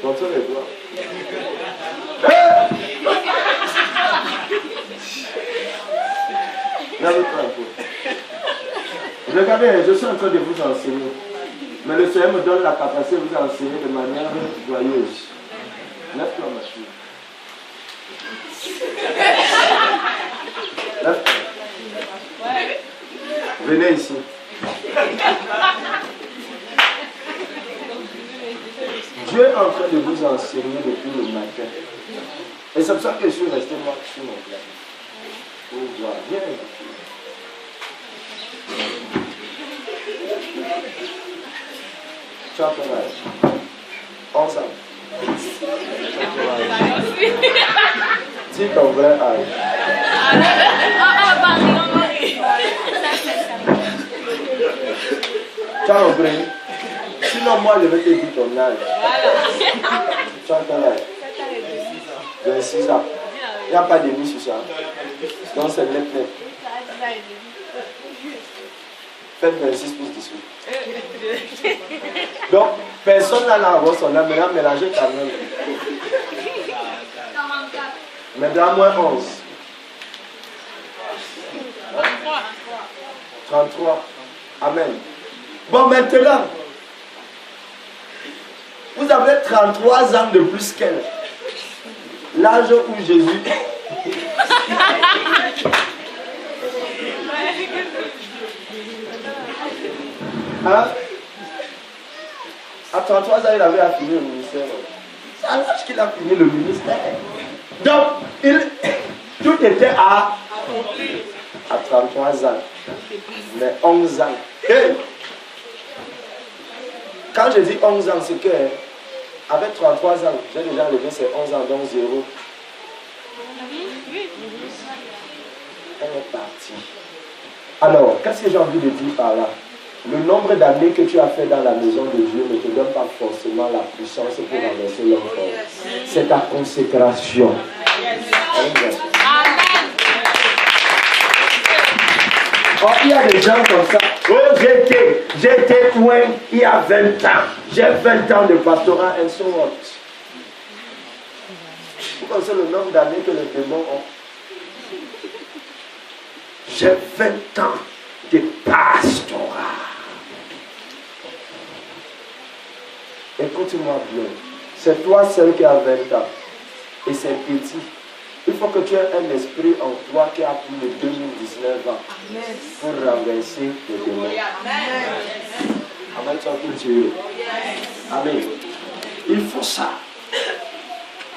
Montre les doigts. Lève-toi un peu. Regardez, je suis en train de vous enseigner. Mais le Seigneur me donne la capacité de vous enseigner de manière joyeuse. Lève-toi, ma fille. Lève-toi. Venez ici. Dieu est en train de vous enseigner depuis le matin. Et c'est pour ça que je suis resté moi sur mon plan. Oh, gloire. Viens, ma fille. Tu as quel âge? 11 ans. Dis ton vrai âge. Tu as compris? Sinon, moi, je vais te dire ton âge. Tu as quel âge? 26 ans. Il n'y a pas de vie sur ça. Donc, c'est net. Faites 26 plus 18. Donc, personne n'a la son âme. Maintenant, mélangez quand même. Maintenant, moins 11. 33. Amen. Bon, maintenant, vous avez 33 ans de plus qu'elle. L'âge où Jésus. Hein? À 33 ans, il avait fini le ministère. C'est à l'âge qu'il a fini le ministère. Donc, tout était à 33 ans. Mais 11 ans. Hey! Quand je dis 11 ans, c'est que avec 33 ans, j'ai déjà levé ces 11 ans, donc 0. Elle est partie. Alors, qu'est-ce que j'ai envie de dire par là? Le nombre d'années que tu as fait dans la maison de Dieu ne te donne pas forcément la puissance pour renverser l'homme fort. C'est ta consécration. Amen. Oh, il y a des gens comme ça. Oh, j'étais loin il y a 20 ans. J'ai 20 ans de pastorat and so on. Vous connaissez le nombre d'années que les démons ont? J'ai 20 ans de pastorat. Écoute-moi bien. C'est toi seul qui as 20 ans. Et c'est petit. Il faut que tu aies un esprit en toi qui a plus de 2019 ans. Amen. Pour renverser les démons. Amen. Amen. Il faut ça.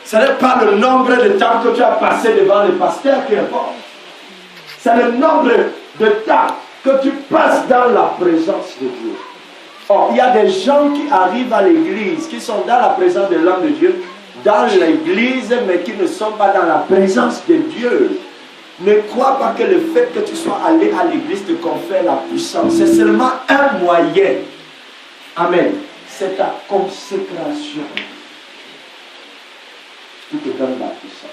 Ce n'est pas le nombre de temps que tu as passé devant le pasteur qui importe. C'est le nombre de temps que tu passes dans la présence de Dieu. Or, il y a des gens qui arrivent à l'église, qui sont dans la présence de l'homme de Dieu, dans l'église, mais qui ne sont pas dans la présence de Dieu. Ne crois pas que le fait que tu sois allé à l'église te confère la puissance. C'est seulement un moyen. Amen. C'est ta consécration qui te donne la puissance.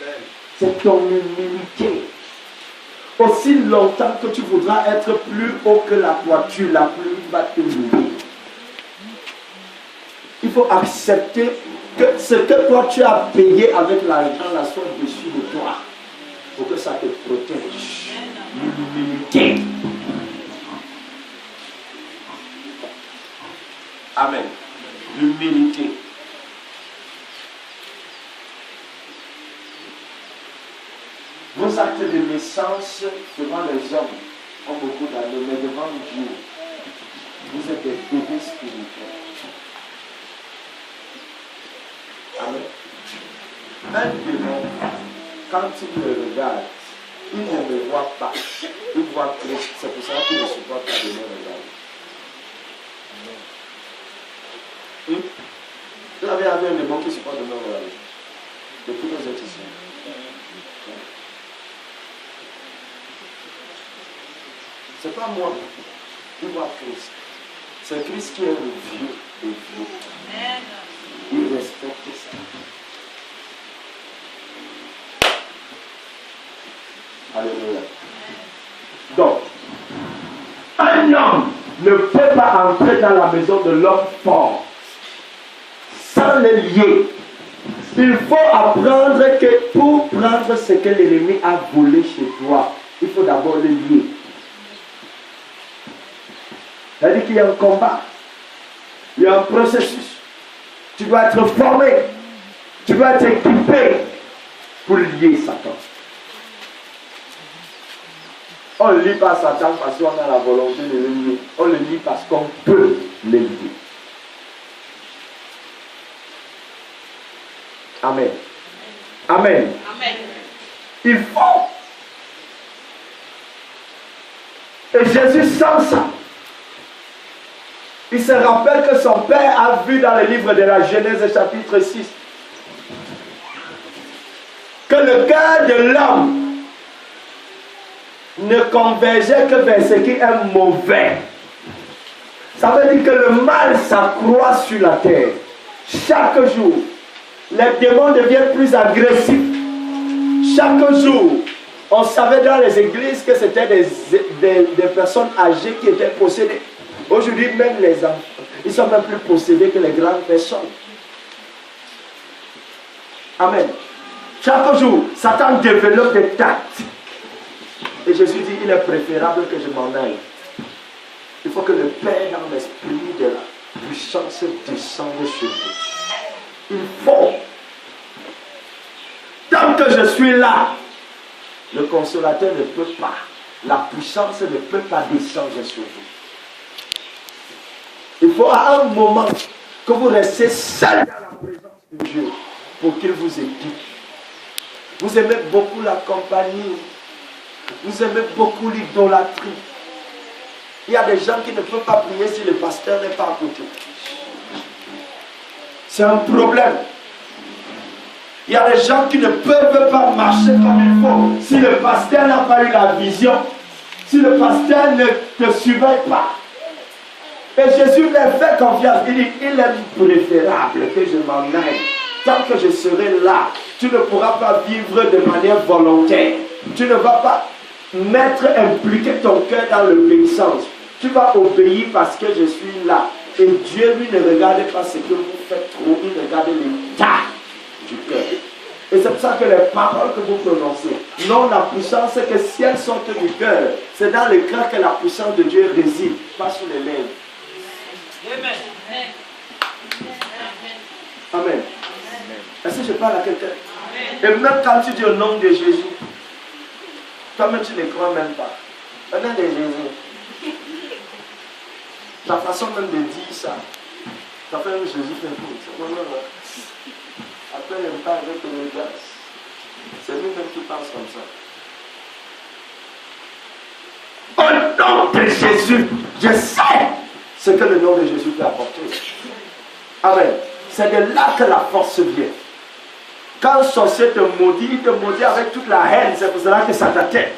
Amen. C'est ton humilité. Aussi longtemps que tu voudras être plus haut que la toiture, la pluie va te mouiller. Il faut accepter que ce que toi tu as payé avec l'argent là soit dessus de toi pour que ça te protège. L'humilité. Amen. L'humilité. Vos actes de naissance devant les hommes ont beaucoup d'années, mais devant Dieu, vous êtes des bébés spirituels. Amen. Un démon, quand il me regarde, il ne me voit pas. Il voit Christ. C'est pour ça qu'il ne supporte pas de me regarder. Vous avez un démon qui supporte de me regarder. Depuis que vous êtes ici. C'est pas moi. Il voit Christ. C'est Christ qui est le vieux des vieux. Il respecte ça. Alléluia. Donc, un homme ne peut pas entrer dans la maison de l'homme fort sans les lier. Il faut apprendre que pour prendre ce que l'ennemi a volé chez toi, il faut d'abord le lier. C'est-à-dire qu'il y a un combat, il y a un processus. Tu dois être formé, tu dois être équipé pour lier Satan. On ne lit pas Satan parce qu'on a la volonté de le lier. On le lit parce qu'on peut le lier. Amen. Amen. Amen. Il faut. Et Jésus sent ça. Il se rappelle que son père a vu dans le livre de la Genèse chapitre 6 que le cœur de l'homme ne convergeait que vers ce qui est mauvais. Ça veut dire que le mal s'accroît sur la terre. Chaque jour, les démons deviennent plus agressifs. Chaque jour, on savait dans les églises que c'était des personnes âgées qui étaient possédées. Aujourd'hui, même les enfants, ils sont même plus possédés que les grandes personnes. Amen. Chaque jour, Satan développe des tactiques. Et Jésus dit, il est préférable que je m'en aille. Il faut que le Père, dans l'esprit de la puissance, descende sur vous. Il faut. Tant que je suis là, le consolateur ne peut pas. La puissance ne peut pas descendre sur vous. Il faut à un moment que vous restez seul dans la présence de Dieu pour qu'il vous équipe. Vous aimez beaucoup la compagnie. Vous aimez beaucoup l'idolâtrie. Il y a des gens qui ne peuvent pas prier si le pasteur n'est pas à côté. C'est un problème. Il y a des gens qui ne peuvent pas marcher comme il faut si le pasteur n'a pas eu la vision, si le pasteur ne te surveille pas. Et Jésus leur fait confiance. Il dit, il est préférable que je m'en aille. Tant que je serai là, tu ne pourras pas vivre de manière volontaire. Tu ne vas pas impliquer ton cœur dans l'obéissance. Tu vas obéir parce que je suis là. Et Dieu, lui, ne regarde pas ce que vous faites trop, il regarde l'état du cœur. Et c'est pour ça que les paroles que vous prononcez n'ont la puissance que si elles sortent du cœur, c'est dans le cœur que la puissance de Dieu réside, pas sur les lèvres. Amen. Amen. Est-ce que je parle à quelqu'un? Et même quand tu dis au nom de Jésus, toi-même tu ne crois même pas. Au nom de Jésus. La façon même de dire ça, ça fait même Jésus fait tout. Non. Après, il ne parle avec le gars. C'est lui-même qui pense comme ça. Au nom de Jésus, je sais ce que le nom de Jésus peut apporter. Amen. C'est de là que la force vient. Quand un sorcier te maudit, il te maudit avec toute la haine. C'est pour cela que ça t'atteint.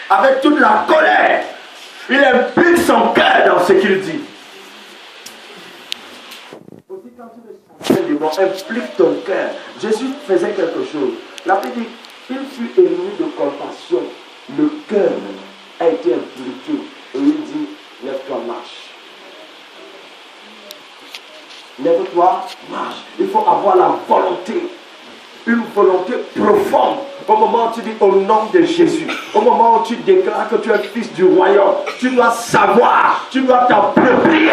Avec toute la colère. Il implique son cœur dans ce qu'il dit. Aussi quand tu le sens, bon, implique ton cœur. Jésus faisait quelque chose. La Bible dit, il fut ému de compassion. Le cœur a été impliqué. Et il dit, lève-toi, marche. Lève-toi, marche. Il faut avoir la volonté. Une volonté profonde. Au moment où tu dis au nom de Jésus, au moment où tu déclares que tu es fils du royaume, tu dois savoir, tu dois t'approprier.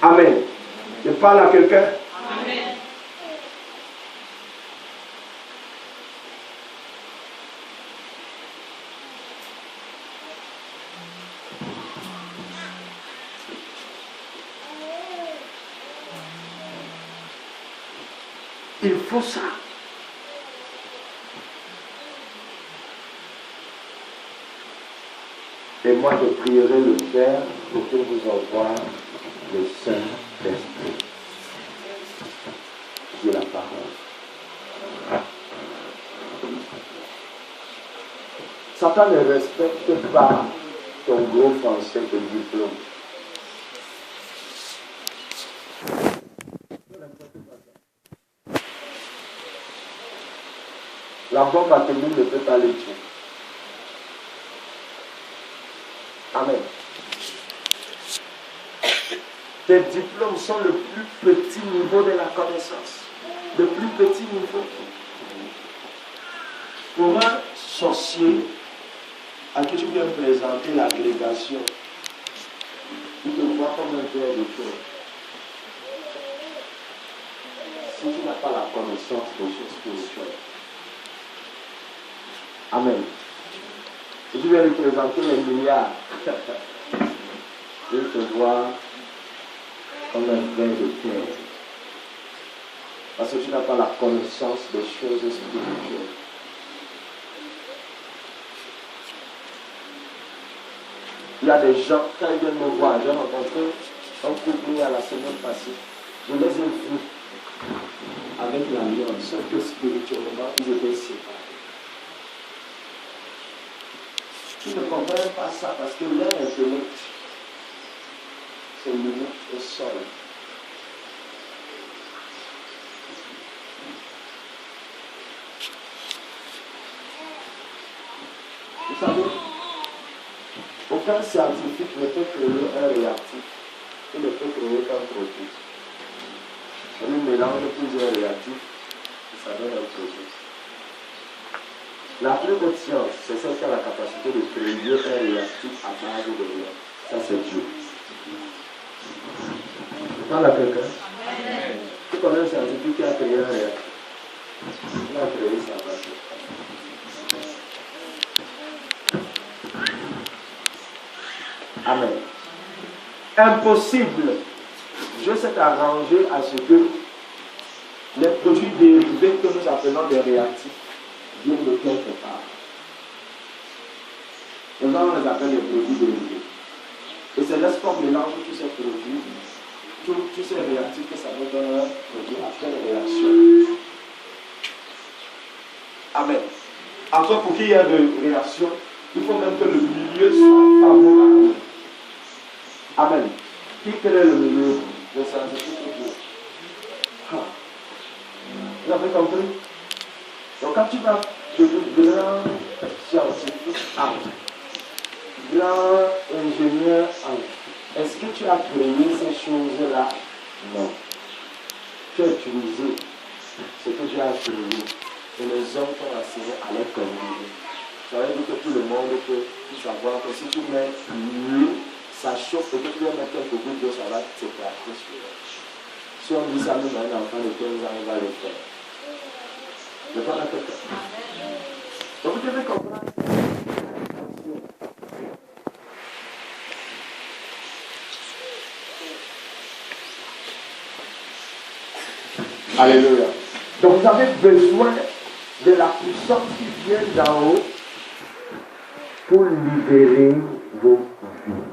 Amen. Je parle à quelqu'un. Amen. Il faut ça. Et moi, je prierai le Père pour qu'il vous envoie le Saint-Esprit. J'ai la parole. Satan ne respecte pas ton gros français de diplôme. La bombe atomique ne peut pas les tuer. Amen. tes diplômes sont le plus petit niveau de la connaissance. Le plus petit niveau. Pour un sorcier à qui tu viens présenter l'agrégation, il te voit comme un verre de cœur. Si tu n'as pas la connaissance des choses spirituelles. Amen. Si tu viens lui présenter les milliards, il te voit comme un verre de terre. Parce que tu n'as pas la connaissance des choses spirituelles. Il y a des gens, quand ils viennent me voir, j'ai rencontré un couple à la semaine passée. Je les ai vus avec l'alliance, sauf que spirituellement, ils étaient séparés. Tu ne comprends pas ça parce que leur intellect, c'est limite au sol. Vous savez, aucun scientifique ne peut créer un réactif. Il ne peut créer qu'un produit. On mélange plusieurs réactifs et ça donne un produit. La plus haute science, c'est celle qui a la capacité de créer un réactif à base de rien. Ça, c'est Dieu. Tu parles à quelqu'un? Tu connais un scientifique qui a créé un réactif? Il a créé sa base. Amen. Impossible. Dieu s'est arrangé à ce que les produits dérivés que nous appelons des réactifs viennent de quelque part. Et là, on les appelle les produits dérivés. Et c'est lorsqu'on mélange tous ces produits, tous ces réactifs, que ça nous donne un produit après réaction. Amen. Encore pour qu'il y ait de réaction, il faut même que le milieu soit favorable. Amen. Qui crée le milieu? Le scientifique de Dieu. Vous avez compris? Donc quand tu vas devenir grand scientifique, grand ingénieur, est-ce que tu as créé ces choses-là? Non. Tu as utilisé ce que tu as créé et les hommes t'ont enseigné à les communiquer. Ça veut dire que tout le monde peut savoir que si tu mets l'huile, ça chauffe et que tu vas mettre quelques gouttes d'eau, ça va s'éclater sur elle. Si on dit ça même à un enfant de 15 ans, il va le faire. Je parle à quelqu'un. Donc vous devez comprendre. Alléluia. Donc vous avez besoin de la puissance qui vient d'en haut pour libérer vos vies.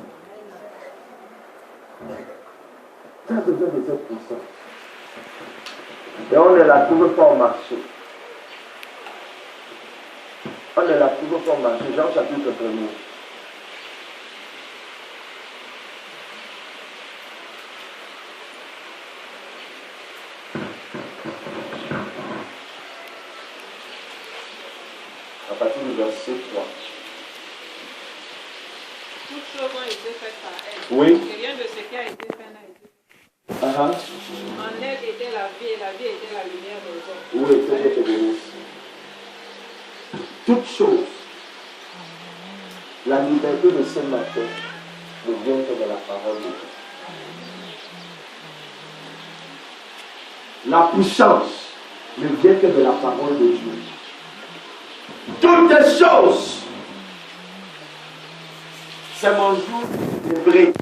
Tu as besoin de cette puissance. Et on ne la trouve pas au marché. On ne la trouve pas au marché. Jean chapitre 1er. À partir du verset 3. Toutes choses ont été faites par elle. Oui. Et rien de ce qui a été fait n'a été fait. Uh-huh. En elle était la vie, et la vie était la lumière des hommes. Oui, que Dieu te bénisse. Toute chose, la liberté de ce matin ne vient que de la parole de Dieu. La puissance ne vient que de la parole de Dieu. Toutes les choses, c'est mon jour de vrai.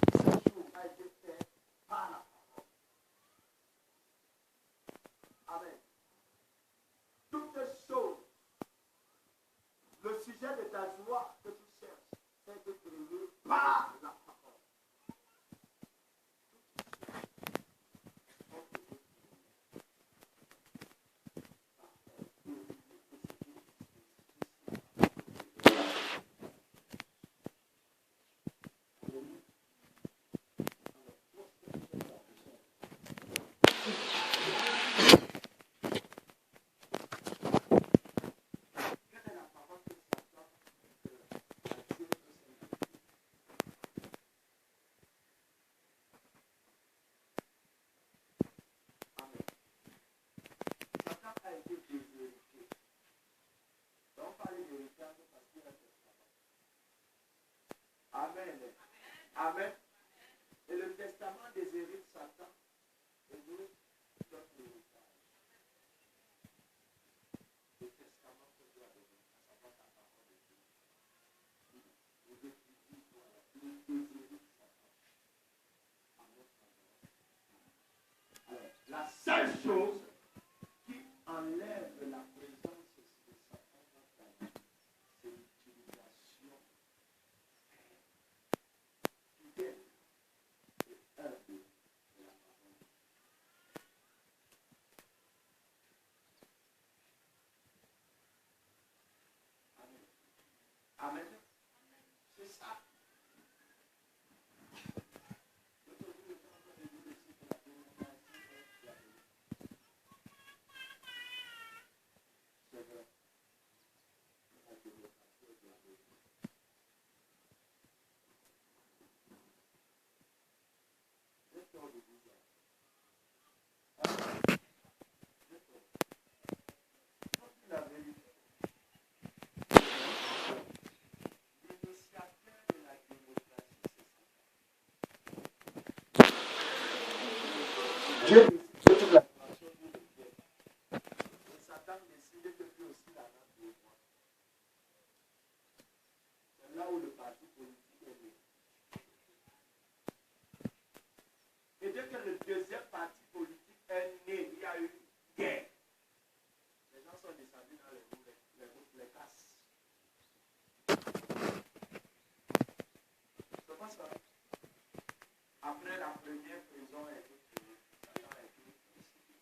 Le sujet de ta joie que tu cherches, c'est de créer par la parole. Amen. Et le testament des héritiers de Satan est nous donne l'héritage. Le testament que Dieu a donné, à savoir la parole de Dieu. Vous étudiez voilà, les héritiers de Satan. Amen. Alors, la seule chose qui enlève la présence de Satan dans ta vie, c'est l'utilisation fidèle et humble de la parole. Amen. Amen. C'est ça. Dieu décide que toute la création lui revienne. Et Satan décide que lui aussi la main de moi. C'est là où le parti politique est né. Et dès que le deuxième parti politique est né, il y a eu guerre. Les gens sont descendus dans les casses. C'est pas ça. Après la première prison a été créée, Satan a été crucifié.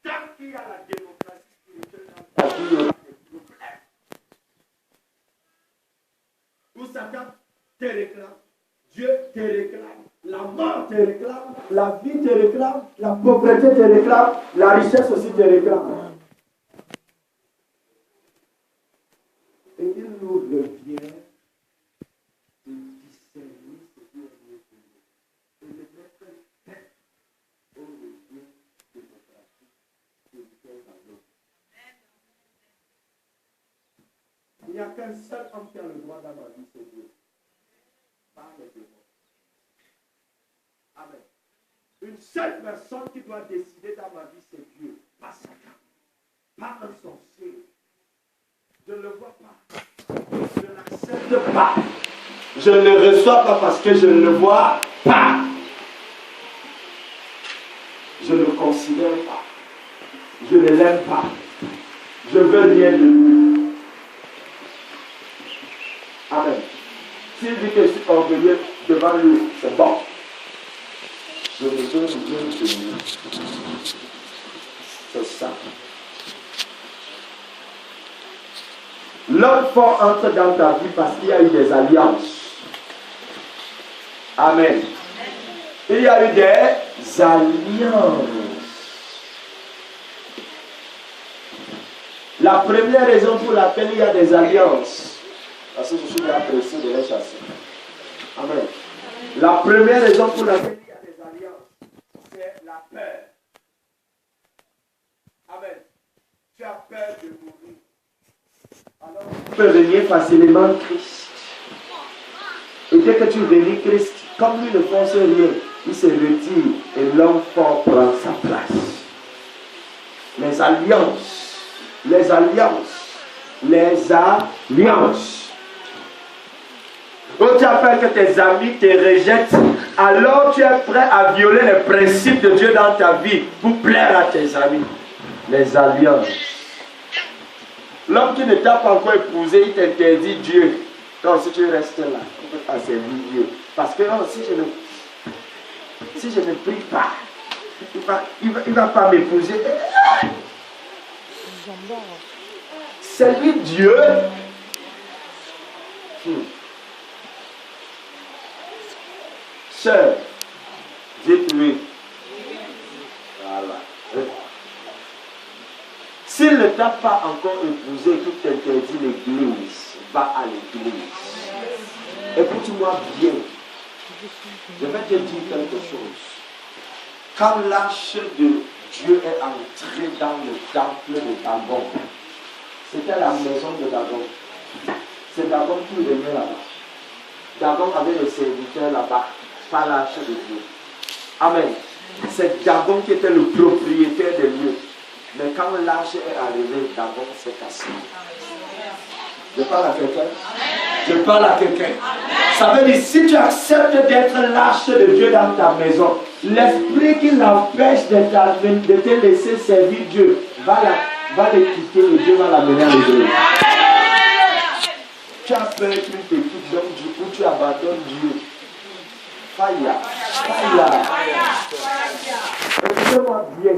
Tant qu'il y a la démocratie spirituelle dans la vie, il y aura des problèmes. Où Satan te réclame, Dieu te réclame, la mort te réclame, la vie te réclame, la pauvreté te réclame, la richesse aussi te réclame. Et il nous revient de discerner ce qui est mieux pour nous. Et de mettre tête au revient démocratique spirituel dans l'autre. Il n'y a qu'un seul homme qui a le droit dans ma vie, c'est Dieu. Pas les démons. Amen. Une seule personne qui doit décider dans ma vie, c'est Dieu. Pas Satan. Pas un sorcier. Je ne le vois pas. Je ne l'accepte pas. Je ne le reçois pas parce que je ne le vois pas. Je ne le considère pas. Je ne l'aime pas. Je veux rien de lui. Amen. S'il dit que je suis orgueilleux devant lui, c'est bon. Je ne veux rien de lui. C'est ça. L'homme fort entre dans ta vie parce qu'il y a eu des alliances. Amen. Il y a eu des alliances. La première raison pour laquelle il y a des alliances, parce que je suis bien pressé de les chasser. Amen. La première raison pour laquelle il y a des alliances, c'est la peur. Amen. Tu as peur de mourir. Alors, tu peux venir facilement Christ. Et dès que tu venais Christ, comme lui ne pense rien, il se retire et l'homme fort prend sa place. Les alliances, les alliances, les alliances. Quand tu as peur que tes amis te rejettent, alors tu es prêt à violer les principes de Dieu dans ta vie pour plaire à tes amis. Les alliances. L'homme qui ne t'a pas encore épousé, il t'interdit Dieu. Non, si tu restes là, on ne peut pas servir Dieu. Parce que non, si je ne prie pas, il ne va pas m'épouser. C'est lui Dieu. Sœur, dites-lui. Voilà. S'il ne t'a pas encore épousé, qu'il t'interdit l'église, va à l'église. Écoute-moi bien. Je vais te dire quelque chose. Quand l'arche Dieu est entré dans le temple de Dagon. C'était la maison de Dagon. C'est Dagon qui venait là-bas. Dagon avait des serviteurs là-bas, pas l'arche de Dieu. Amen. C'est Dagon qui était le propriétaire des lieux. Mais quand l'arche est arrivée, Dagon s'est cassé. Je parle à quelqu'un. Je parle à quelqu'un. Ça veut dire, si tu acceptes d'être l'arche de Dieu dans ta maison, l'esprit qui l'empêche de te laisser servir Dieu va le quitter et Dieu va l'amener à l'église. Tu as peur qu'il te quitte, donc du coup tu abandonnes Dieu. Faya. Écoutez-moi bien.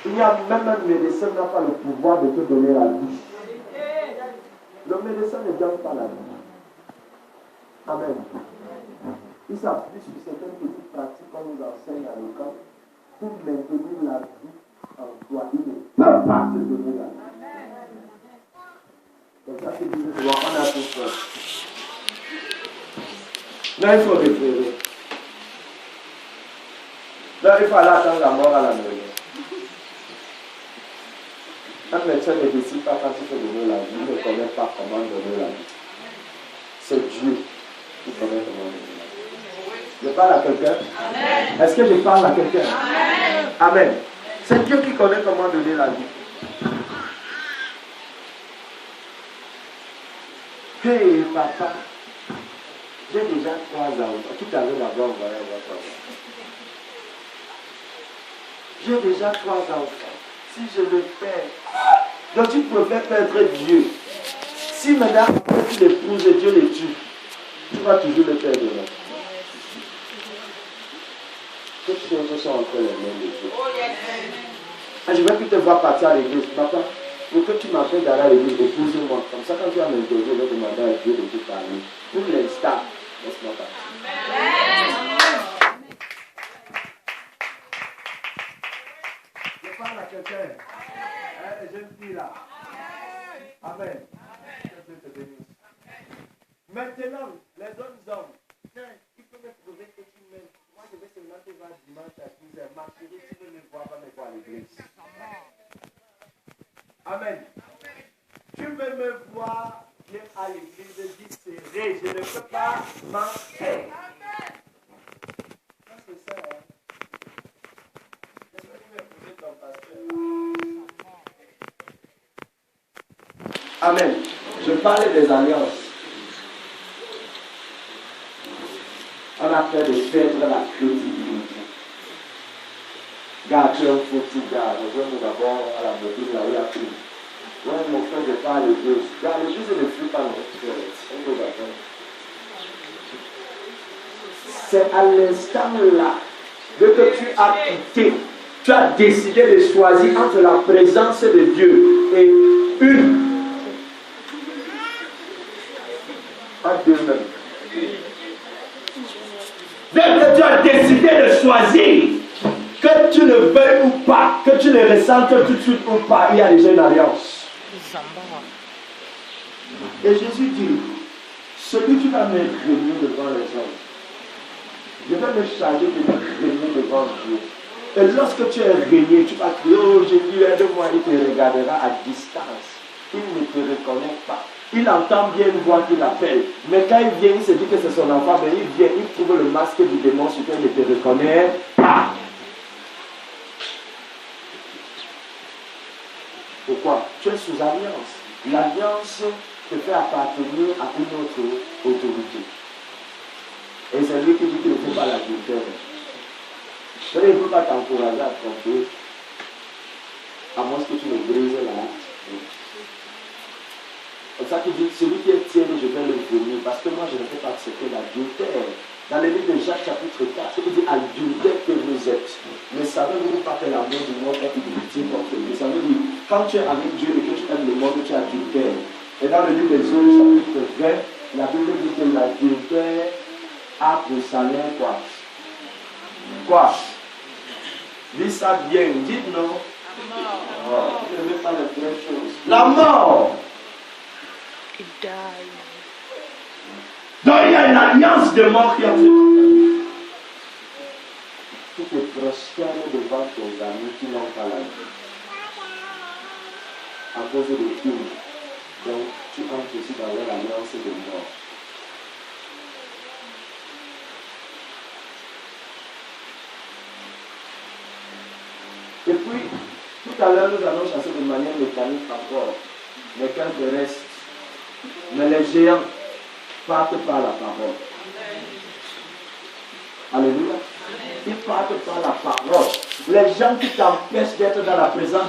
Il y a même un médecin qui n'a pas le pouvoir de te donner la vie. Le médecin ne donne pas la vie. Amen. Il s'appuie sur certaines petites pratiques qu'on nous enseigne à l'école pour maintenir la vie en toi. Il ne peut pas te donner la vie. Donc ça c'est dit, on a tout peur. Là, il faut référer. Là, il faut aller attendre la mort à la maison. Un médecin ne décide pas quand il peut donner la vie, il ne connaît pas comment donner la vie. C'est Dieu qui connaît comment donner la vie. Je parle à quelqu'un? Amen. Est-ce que je parle à quelqu'un? Amen. Amen. C'est Dieu qui connaît comment donner la vie. Hey papa, j'ai déjà 3 ans. Tout à l'heure d'abord, on va avoir 3 ans. J'ai déjà 3 enfants. Si je le perds, donc tu préfères perdre Dieu. Si maintenant tu l'épouses et Dieu le tue, tu vas toujours le perdre. Toutes choses sont entre les mains de Dieu. Je ne vais plus te voir partir à l'église. Papa, pour que tu m'appelles d'aller à l'église, épouse-moi. Comme ça, quand tu vas m'interroger, je vais demander à Dieu de te parler. Pour l'instant, laisse-moi partir. Je parle à quelqu'un. Les jeunes filles là. Amen. Maintenant, les autres hommes, il faut me prouver que tu m'aimes. Moi, je vais seulement te voir dimanche à 10h. Ma chérie, tu veux me voir, va me voir à l'église. Amen. Tu veux me voir, viens à l'église, dis serré. Je ne peux pas m'en faire. C'est ça, hein. Amen. Je parlais des alliances. On a fait de perdre la crédibilité. Garde, tu es un faux garde. Je vais d'abord à la boutique là où il y a tout. Ouais, mon frère, je parle de Dieu. Garde, le Dieu ne fuit pas notre cœur. C'est à l'instant là que tu as quitté. Tu as décidé de choisir entre la présence de Dieu et une. Pas deux même. Dès que tu as décidé de choisir, que tu ne veuilles ou pas, que tu le ressentes tout de suite ou pas, il y a déjà une alliance. Et Jésus dit, celui qui va me régner devant les hommes, je vais me charger de me régner devant Dieu. Et lorsque tu es régné, tu vas crier, oh Jésus, aide-moi, il te regardera à distance. Il ne te reconnaît pas. Il entend bien une voix qui l'appelle. Mais quand il vient, il se dit que c'est son enfant, mais il vient, il trouve le masque du démon sur lequel il ne te reconnaît pas. Pourquoi? Tu es sous alliance. L'alliance te fait appartenir à une autre autorité. Et c'est lui qui dit qu'il ne faut pas l'adultère. Il ne peut pas t'encourager à tromper, à moins que tu ne brises la. C'est ça qu'il dit, celui qui est tiède, je vais le vomir, parce que moi je ne peux pas accepter l'adultère. Dans le livre de Jacques chapitre 4, il dit adultère que vous êtes. Mais savez-vous pas que l'amour du monde est inutile contre lui? Ça veut dire, quand tu es avec Dieu et que tu aimes le monde, tu es adultère. Et dans le livre des Hommes chapitre 20, la Bible dit que l'adultère a pour salaire quoi? Quoi? Dis ça bien, dites non. Oh, je ne veux pas les vraies choses. La mort. Donc il y a une alliance de mort qui a fait. Tu te prosternes devant ton amis qui n'ont pas la vie. À cause de tout. Donc, tu entres aussi dans l'alliance de mort. Et puis, tout à l'heure, nous allons chasser de manière mécanique encore les quelques restes. Mais les géants partent par la parole. Alléluia. Ils partent par la parole. Les gens qui t'empêchent d'être dans la présence de